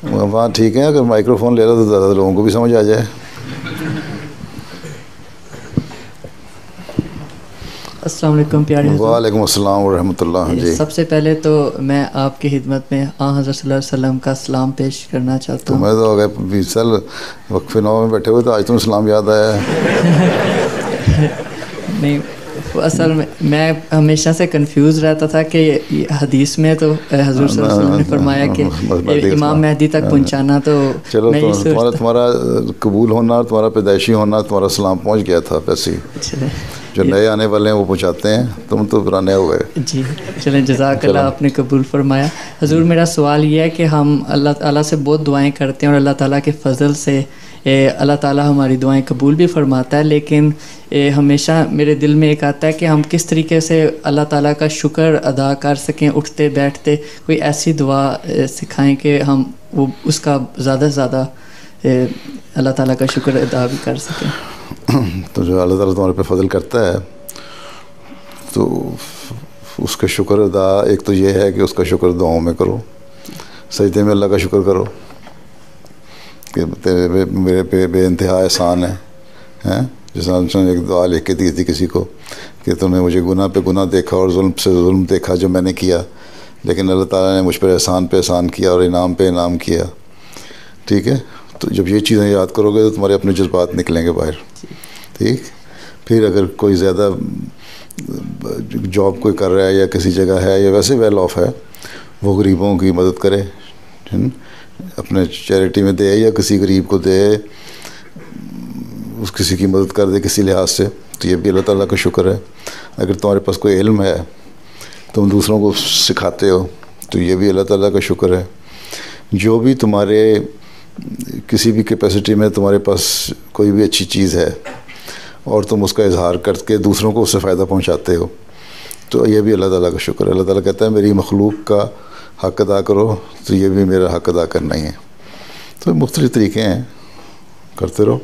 وہاں ٹھیک ہے, اگر مائکرو فون لے لو تو زیادہ لوگوں کو بھی سمجھ آ جائے. السلام علیکم پیارے حضور. وعلیکم السلام ورحمۃ اللہ. جی سب سے پہلے تو میں آپ کی خدمت میں حضرت صلی اللہ علیہ وسلم کا سلام پیش کرنا چاہتا ہوں. تمہیں تو اگر 20 سال وقفے نو میں بیٹھے ہوئے تو آج تمہیں سلام یاد آیا ہے. نہیں, اصل میں ہمیشہ سے کنفیوز رہتا تھا کہ حدیث میں تو حضور صلی اللہ علیہ وسلم نے فرمایا کہ امام مہدی تک پہنچانا, تو چلو تمہارا قبول ہونا اور تمہارا پیدائشی ہونا, تمہارا سلام پہنچ گیا تھا ویسے ہی. جو نئے آنے والے ہیں وہ پہنچاتے ہیں, تم تو پرانے ہو گئے. جی چلیں, جزاک اللہ, آپ نے قبول فرمایا. حضور میرا سوال یہ ہے کہ ہم اللہ تعالیٰ سے بہت دعائیں کرتے ہیں اور اللہ تعالیٰ کے فضل سے اللہ تعالیٰ ہماری دعائیں قبول بھی فرماتا ہے, لیکن ہمیشہ میرے دل میں ایک آتا ہے کہ ہم کس طریقے سے اللہ تعالیٰ کا شکر ادا کر سکیں اٹھتے بیٹھتے. کوئی ایسی دعا سکھائیں کہ ہم وہ اس کا زیادہ سے زیادہ اللہ تعالیٰ کا شکر ادا بھی کر سکیں. تو جو اللہ تعالیٰ تمہارے پہ فضل کرتا ہے تو اس کا شکر ادا ایک تو یہ ہے کہ اس کا شکر دعاؤں میں کرو, سجدے میں اللہ کا شکر کرو کہ میرے پہ بے انتہا احسان ہے. جس نے ایک دعا لکھ کے دی تھی کسی کو کہ تم نے مجھے گناہ پہ گناہ دیکھا اور ظلم سے ظلم دیکھا جو میں نے کیا, لیکن اللہ تعالیٰ نے مجھ پر احسان پہ احسان کیا اور انعام پہ انعام کیا. ٹھیک ہے, تو جب یہ چیزیں یاد کرو گے تو تمہارے اپنے جذبات نکلیں گے باہر. ٹھیک, پھر اگر کوئی زیادہ جاب کوئی کر رہا ہے یا کسی جگہ ہے یا ویسے ویل آف ہے, وہ غریبوں کی مدد کرے, اپنے چیریٹی میں دے یا کسی غریب کو دے, اس کسی کی مدد کر دے کسی لحاظ سے, تو یہ بھی اللہ تعالیٰ کا شکر ہے. اگر تمہارے پاس کوئی علم ہے تم دوسروں کو سکھاتے ہو تو یہ بھی اللہ تعالیٰ کا شکر ہے. جو بھی تمہارے کسی بھی کیپیسٹی میں تمہارے پاس کوئی بھی اچھی چیز ہے اور تم اس کا اظہار کر کے دوسروں کو اس سے فائدہ پہنچاتے ہو تو یہ بھی اللہ تعالیٰ کا شکر ہے. اللہ تعالیٰ کہتا ہے میری مخلوق کا حق ادا کرو, تو یہ بھی میرا حق ادا کرنا ہی ہے. تو مختلف طریقے ہیں, کرتے رہو.